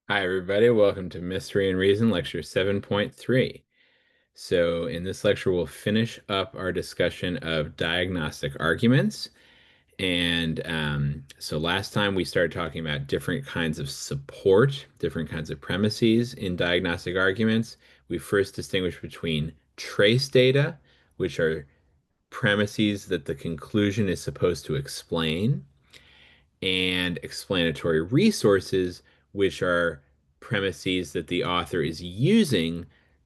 Hi, everybody. Welcome to Mystery and Reason, Lecture 7.3. So, in this lecture, we'll finish up our discussion of diagnostic arguments. And last time we started talking about different kinds of support, different kinds of premises in diagnostic arguments. We first distinguished between trace data, which are premises that the conclusion is supposed to explain, and explanatory resources, which are premises that the author is using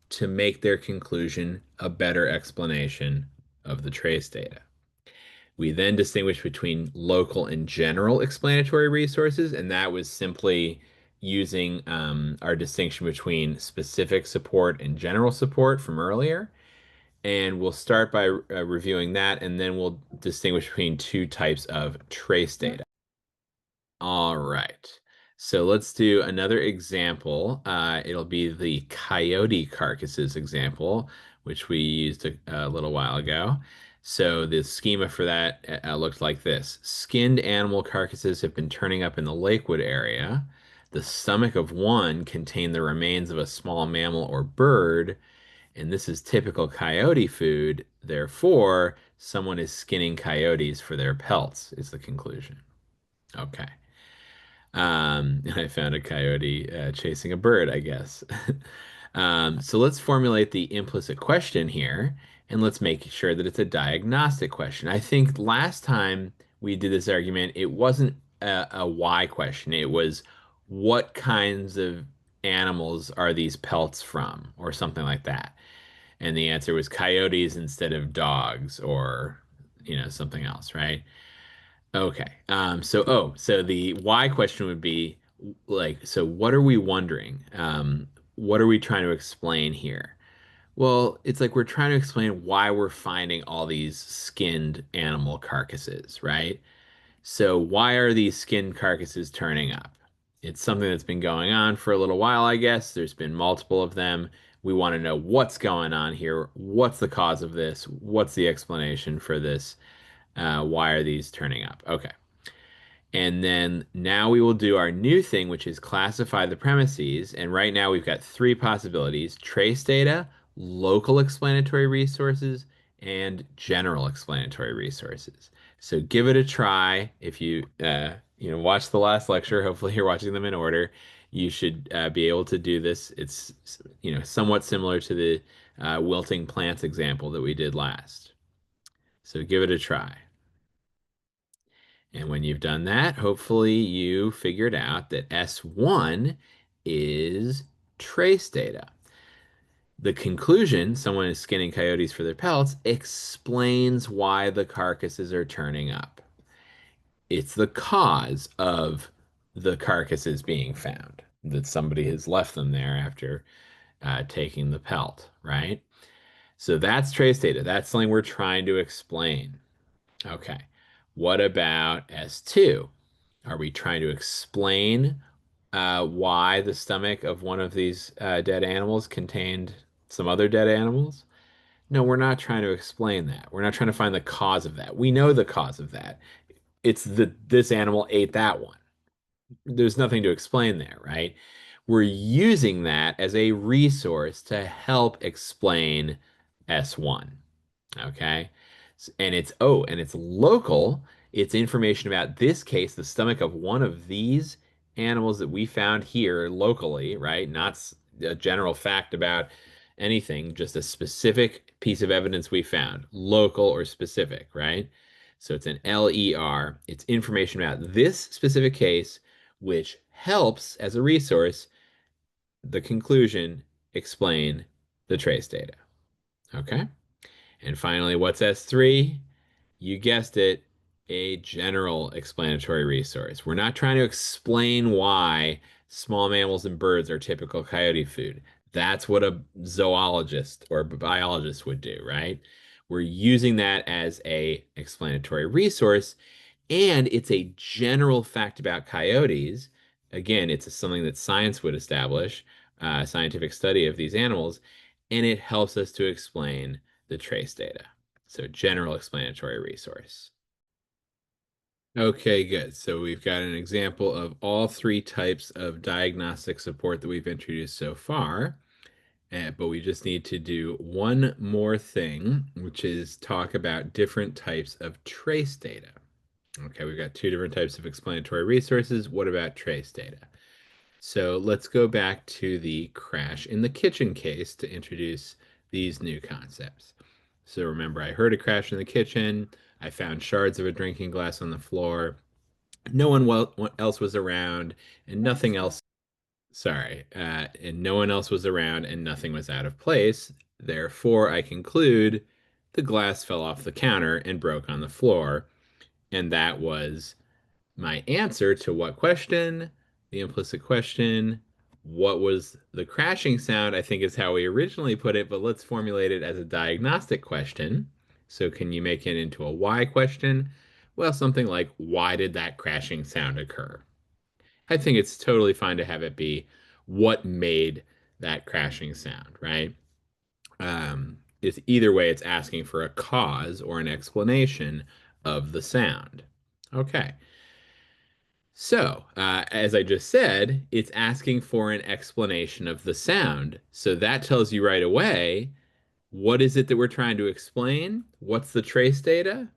to make their conclusion a better explanation of the trace data. We then distinguish between local and general explanatory resources, and that was simply using our distinction between specific support and general support from earlier. And we'll start by reviewing that, and then we'll distinguish between two types of trace data. All right. So let's do another example. It'll be the coyote carcasses example, which we used a little while ago. So the schema for that looked like this. Skinned animal carcasses have been turning up in the Lakewood area. The stomach of one contained the remains of a small mammal or bird, and this is typical coyote food. Therefore, someone is skinning coyotes for their pelts, is the conclusion. Okay. I found a coyote chasing a bird, I guess. So let's formulate the implicit question here, and let's make sure that it's a diagnostic question. I think last time we did this argument, it wasn't a why question. It was what kinds of animals are these pelts from, or something like that. And the answer was coyotes instead of dogs, or something else, right? Okay. So the why question would be like, so what are we wondering? What are we trying to explain here? Well, it's like we're trying to explain why we're finding all these skinned animal carcasses, right? So why are these skinned carcasses turning up? It's something that's been going on for a little while, I guess. There's been multiple of them. We want to know what's going on here. What's the cause of this? What's the explanation for this? Why are these turning up? Okay. And then now we will do our new thing, which is classify the premises. And right now we've got three possibilities: trace data, local explanatory resources, and general explanatory resources. So give it a try. If you watch the last lecture, hopefully you're watching them in order. You should be able to do this. It's somewhat similar to the wilting plants example that we did last. So give it a try. And when you've done that, hopefully you figured out that S1 is trace data. The conclusion, someone is skinning coyotes for their pelts, explains why the carcasses are turning up. It's the cause of the carcasses being found, that somebody has left them there after taking the pelt, right? So that's trace data. That's something we're trying to explain. Okay. What about S2? Are we trying to explain why the stomach of one of these dead animals contained some other dead animals? No, we're not trying to explain that. We're not trying to find the cause of that. We know the cause of that. It's that this animal ate that one. There's nothing to explain there, right? We're using that as a resource to help explain S1. Okay. And it's local. It's information about this case, the stomach of one of these animals that we found here locally, right? Not a general fact about anything, just a specific piece of evidence we found, local or specific, right? So it's an LER. It's information about this specific case, which helps as a resource the conclusion explain the trace data. Okay. And finally, what's S3? You guessed it, a general explanatory resource. We're not trying to explain why small mammals and birds are typical coyote food. That's what a zoologist or biologist would do, right? We're using that as a explanatory resource, and it's a general fact about coyotes. Again, it's something that science would establish, scientific study of these animals, and it helps us to explain the trace data. So general explanatory resource. Okay, good. So we've got an example of all three types of diagnostic support that we've introduced so far. But we just need to do one more thing, which is talk about different types of trace data. Okay, we've got two different types of explanatory resources. What about trace data? So let's go back to the crash in the kitchen case to introduce these new concepts. So remember, I heard a crash in the kitchen. I found shards of a drinking glass on the floor. No one else was around, and nothing else. Sorry, and no one else was around, and nothing was out of place. Therefore, I conclude the glass fell off the counter and broke on the floor, and that was my answer to what question? The implicit question. What was the crashing sound? I think is how we originally put it, but let's formulate it as a diagnostic question. So, can you make it into a why question? Well, something like, why did that crashing sound occur? I think it's totally fine to have it be what made that crashing sound, right? It's either way, it's asking for a cause or an explanation of the sound. Okay. So, as I just said, it's asking for an explanation of the sound. So that tells you right away, what is it that we're trying to explain? What's the trace data?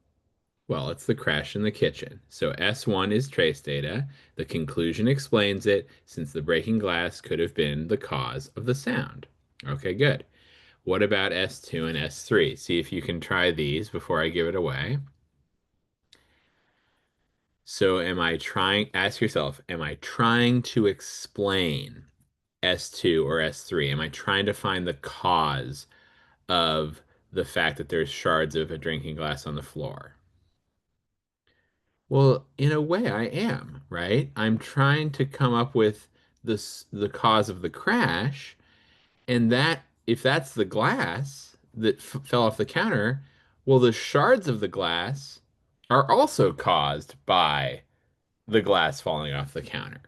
Well, it's the crash in the kitchen. So S1 is trace data. The conclusion explains it since the breaking glass could have been the cause of the sound. Okay, good. What about S2 and S3? See if you can try these before I give it away. So am I trying, ask yourself, am I trying to explain S2 or S3? Am I trying to find the cause of the fact that there's shards of a drinking glass on the floor? Well, in a way, I am, right? I'm trying to come up with the cause of the crash, and that if that's the glass that f fell off the counter, well, the shards of the glass are also caused by the glass falling off the counter.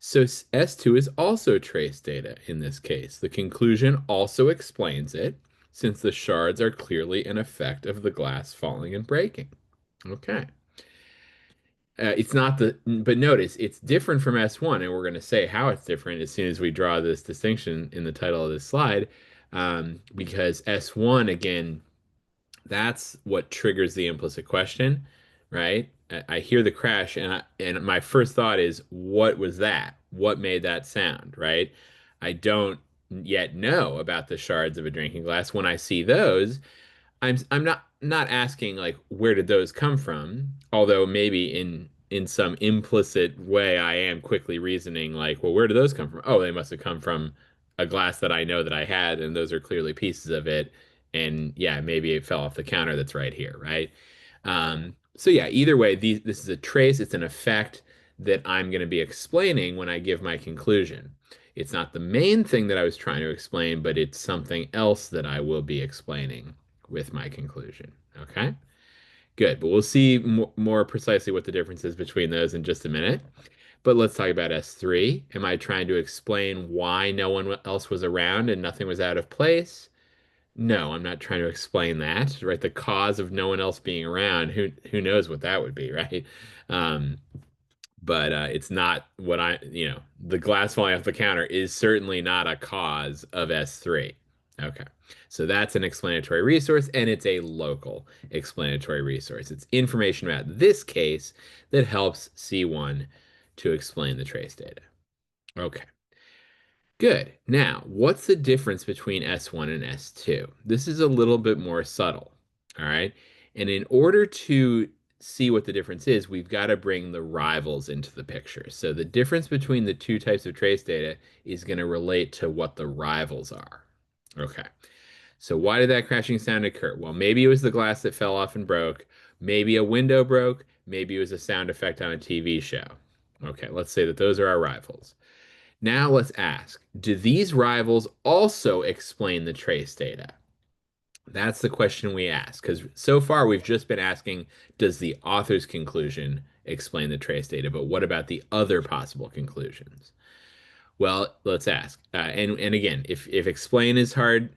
So S2 is also trace data in this case. The conclusion also explains it, since the shards are clearly an effect of the glass falling and breaking. Okay. It's not but notice it's different from S1, and we're going to say how it's different as soon as we draw this distinction in the title of this slide. Because S1, again, that's what triggers the implicit question, right? I hear the crash, and my first thought is, what was that? What made that sound, right? I don't yet know about the shards of a drinking glass. When I see those, I'm not asking like where did those come from, although maybe in some implicit way I am quickly reasoning like, well, where did those come from? Oh, they must have come from a glass that I know that I had, and those are clearly pieces of it. And yeah, maybe it fell off the counter that's right here, right? So yeah, either way, this is a trace, it's an effect that I'm going to be explaining when I give my conclusion. It's not the main thing that I was trying to explain, but it's something else that I will be explaining with my conclusion. Okay, good. But we'll see more precisely what the difference is between those in just a minute. But let's talk about S3. Am I trying to explain why no one else was around and nothing was out of place? No, I'm not trying to explain that, right? The cause of no one else being around, who knows what that would be, right? Um, but it's not what the glass falling off the counter is certainly not a cause of S3. Okay, so that's an explanatory resource, and it's a local explanatory resource. It's information about this case that helps C1 to explain the trace data. Okay, good. Now, what's the difference between S1 and S2? This is a little bit more subtle, all right? And in order to see what the difference is, we've got to bring the rivals into the picture. So the difference between the two types of trace data is going to relate to what the rivals are. Okay. So why did that crashing sound occur? Well, maybe it was the glass that fell off and broke. Maybe a window broke. Maybe it was a sound effect on a TV show. Okay, let's say that those are our rivals. Now let's ask, do these rivals also explain the trace data? That's the question we ask, because so far we've just been asking, does the author's conclusion explain the trace data? But what about the other possible conclusions? Well, let's ask. And again, if explain is hard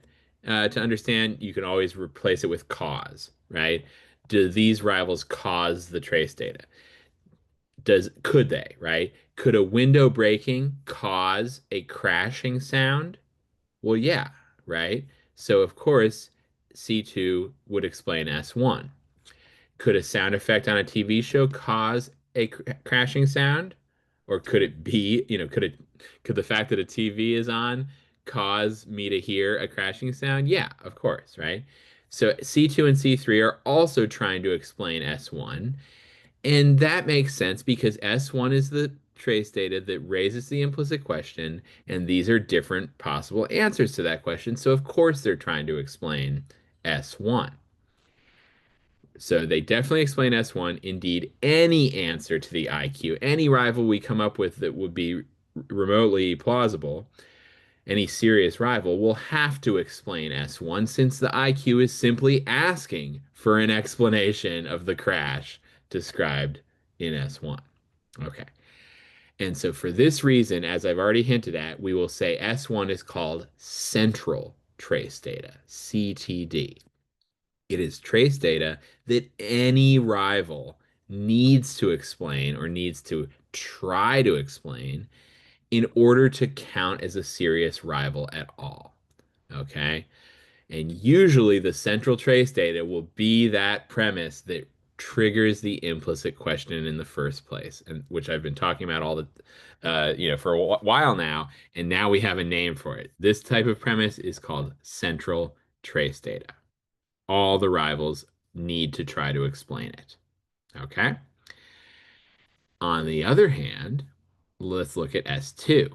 to understand, you can always replace it with cause, right? Do these rivals cause the trace data? Could they, right? Could a window breaking cause a crashing sound? Well, yeah, right? So of course, C2 would explain S1. Could a sound effect on a TV show cause a crashing sound? Or could it be, could the fact that a TV is on cause me to hear a crashing sound? Yeah, of course, right? So C2 and C3 are also trying to explain S1. And that makes sense because S1 is the trace data that raises the implicit question, and these are different possible answers to that question. So, of course, they're trying to explain S1. So, they definitely explain S1. Indeed, any answer to the IQ, any rival we come up with that would be remotely plausible, any serious rival will have to explain S1 since the IQ is simply asking for an explanation of the crash described in S1. Okay. And so for this reason, as I've already hinted at, we will say S1 is called central trace data, CTD. It is trace data that any rival needs to explain or needs to try to explain in order to count as a serious rival at all. Okay. And usually the central trace data will be that premise that triggers the implicit question in the first place, and which I've been talking about for a while now, and now we have a name for it. This type of premise is called central trace data. All the rivals need to try to explain it. Okay. On the other hand, let's look at S2.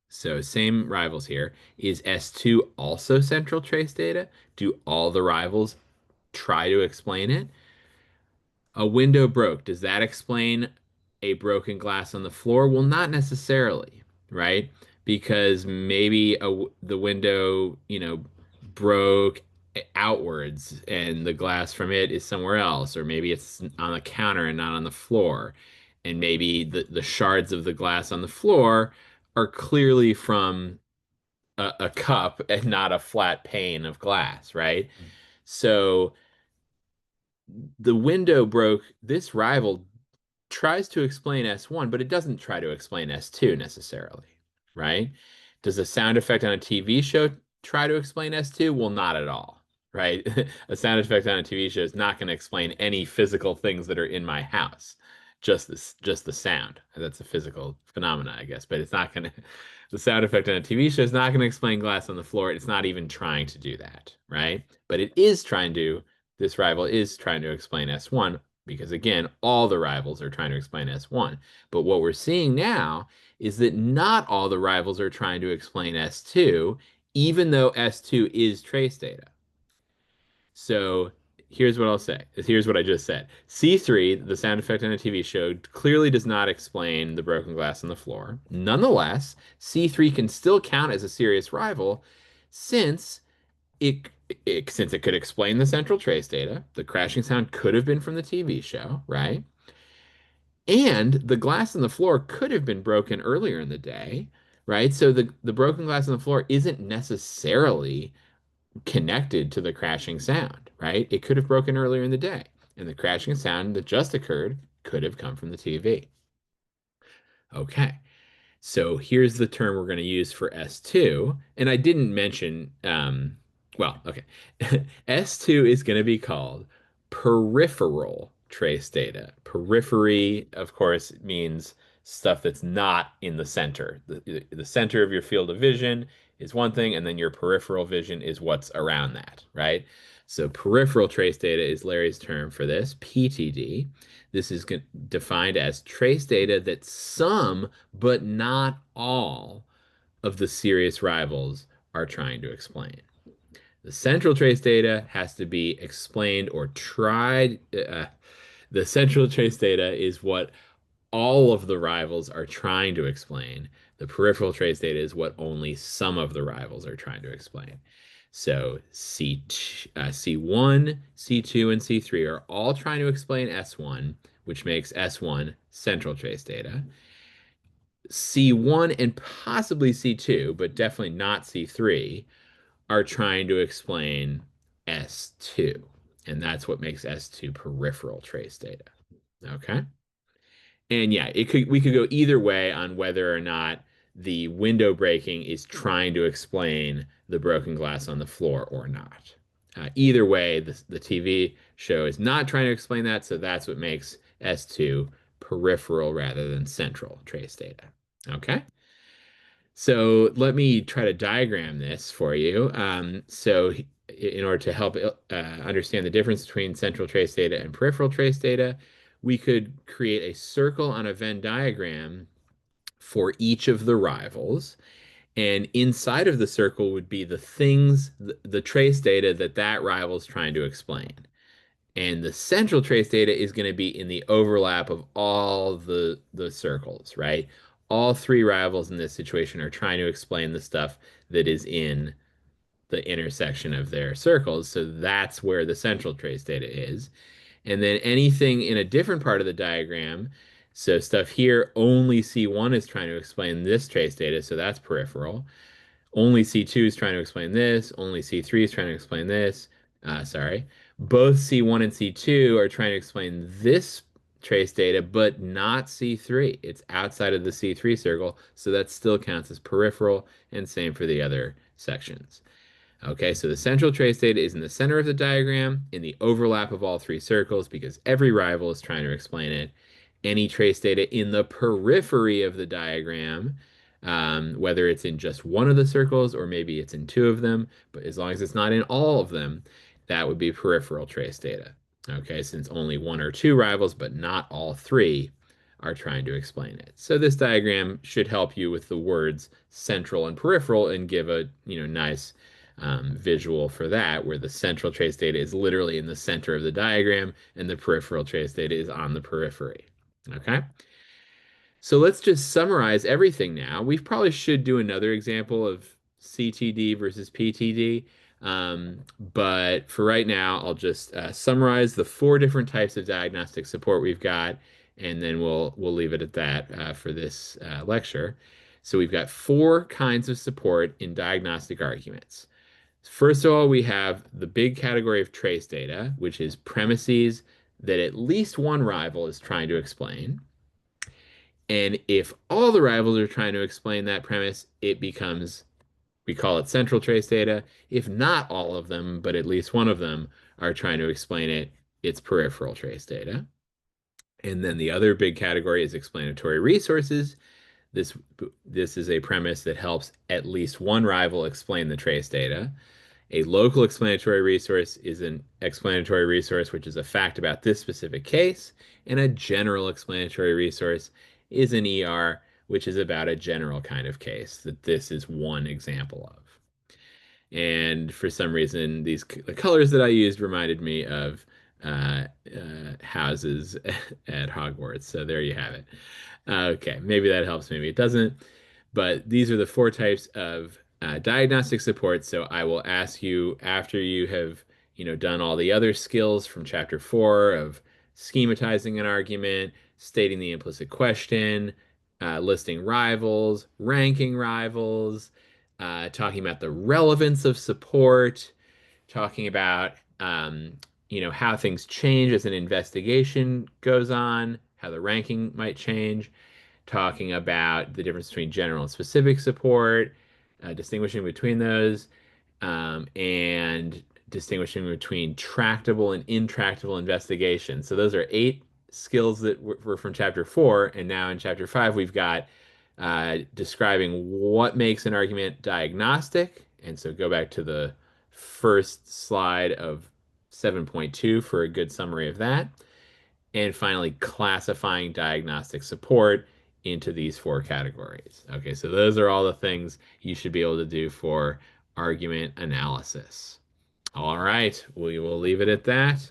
So same rivals here. Is S2 also central trace data? Do all the rivals try to explain it? A window broke. Does that explain a broken glass on the floor? Well, not necessarily, right? Because maybe the window, broke outwards and the glass from it is somewhere else, or maybe it's on the counter and not on the floor. And maybe the shards of the glass on the floor are clearly from a cup and not a flat pane of glass, right? So the window broke. This rival tries to explain S1, but it doesn't try to explain S2 necessarily, right? Does a sound effect on a TV show try to explain S2? Well, not at all, right? A sound effect on a TV show is not going to explain any physical things that are in my house. Just the sound. That's a physical phenomena, I guess, but it's not going to, the sound effect on a TV show is not going to explain glass on the floor. It's not even trying to do that, right? But this rival is trying to explain S1 because again, all the rivals are trying to explain S1. But what we're seeing now is that not all the rivals are trying to explain S2, even though S2 is trace data. So here's what I'll say. Here's what I just said. C3, the sound effect on a TV show, clearly does not explain the broken glass on the floor. Nonetheless, C3 can still count as a serious rival since since it could explain the central trace data, the crashing sound could have been from the TV show, right? And the glass on the floor could have been broken earlier in the day, right? So the broken glass on the floor isn't necessarily connected to the crashing sound, right? It could have broken earlier in the day, and the crashing sound that just occurred could have come from the TV. Okay. So here's the term we're going to use for S2. And I didn't mention, okay. S2 is going to be called peripheral trace data. Periphery, of course, means stuff that's not in the center. The center of your field of vision is one thing, and then your peripheral vision is what's around that, right? So peripheral trace data is Larry's term for this, PTD. This is defined as trace data that some, but not all, of the serious rivals are trying to explain. The central trace data has to be explained or tried. The central trace data is what all of the rivals are trying to explain. The peripheral trace data is what only some of the rivals are trying to explain. So C1, C2, and C3 are all trying to explain S1, which makes S1 central trace data. C1 and possibly C2, but definitely not C3, are trying to explain S2. And that's what makes S2 peripheral trace data. Okay. And yeah, we could go either way on whether or not the window breaking is trying to explain the broken glass on the floor or not. Either way, the TV show is not trying to explain that, so that's what makes S2 peripheral rather than central trace data. Okay? So let me try to diagram this for you. In order to help understand the difference between central trace data and peripheral trace data, we could create a circle on a Venn diagram for each of the rivals. And inside of the circle would be the things, the trace data that that rival is trying to explain. And the central trace data is going to be in the overlap of all the circles, right? All three rivals in this situation are trying to explain the stuff that is in the intersection of their circles. So that's where the central trace data is. And then anything in a different part of the diagram, so stuff here, only C1 is trying to explain this trace data, so that's peripheral. Only C2 is trying to explain this. Only C3 is trying to explain this. Sorry. Both C1 and C2 are trying to explain this trace data, but not C3. It's outside of the C3 circle, so that still counts as peripheral, and same for the other sections. Okay, so the central trace data is in the center of the diagram, in the overlap of all three circles, because every rival is trying to explain it. Any trace data in the periphery of the diagram, whether it's in just one of the circles or maybe it's in two of them, but as long as it's not in all of them, that would be peripheral trace data. Okay, since only one or two rivals, but not all three, are trying to explain it. So this diagram should help you with the words central and peripheral and give a nice visual for that, where the central trace data is literally in the center of the diagram and the peripheral trace data is on the periphery. Okay. So let's just summarize everything now. We probably should do another example of CTD versus PTD. But for right now, I'll just summarize the four different types of diagnostic support we've got, and then we'll leave it at that for this lecture. So we've got four kinds of support in diagnostic arguments. First of all, we have the big category of trace data, which is premises that at least one rival is trying to explain. And if all the rivals are trying to explain that premise, it becomes, we call it central trace data. If not all of them, but at least one of them are trying to explain it, it's peripheral trace data. And then the other big category is explanatory resources. This, this is a premise that helps at least one rival explain the trace data. A local explanatory resource is an explanatory resource which is a fact about this specific case, and a general explanatory resource is an ER which is about a general kind of case that this is one example of. And for some reason, the colors that I used reminded me of houses at Hogwarts. So there you have it. Okay, maybe that helps, maybe it doesn't. But these are the four types of diagnostic support. So I will ask you after you have, done all the other skills from chapter 4 of schematizing an argument, stating the implicit question, listing rivals, ranking rivals, talking about the relevance of support, talking about how things change as an investigation goes on, how the ranking might change, talking about the difference between general and specific support, distinguishing between those, and distinguishing between tractable and intractable investigation. So those are 8 skills that were from chapter 4, and now in chapter 5 we've got describing what makes an argument diagnostic. And so go back to the first slide of 7.2 for a good summary of that. And finally, classifying diagnostic support into these 4 categories. Okay, so those are all the things you should be able to do for argument analysis. All right, we will leave it at that.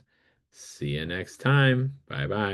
See you next time. Bye bye.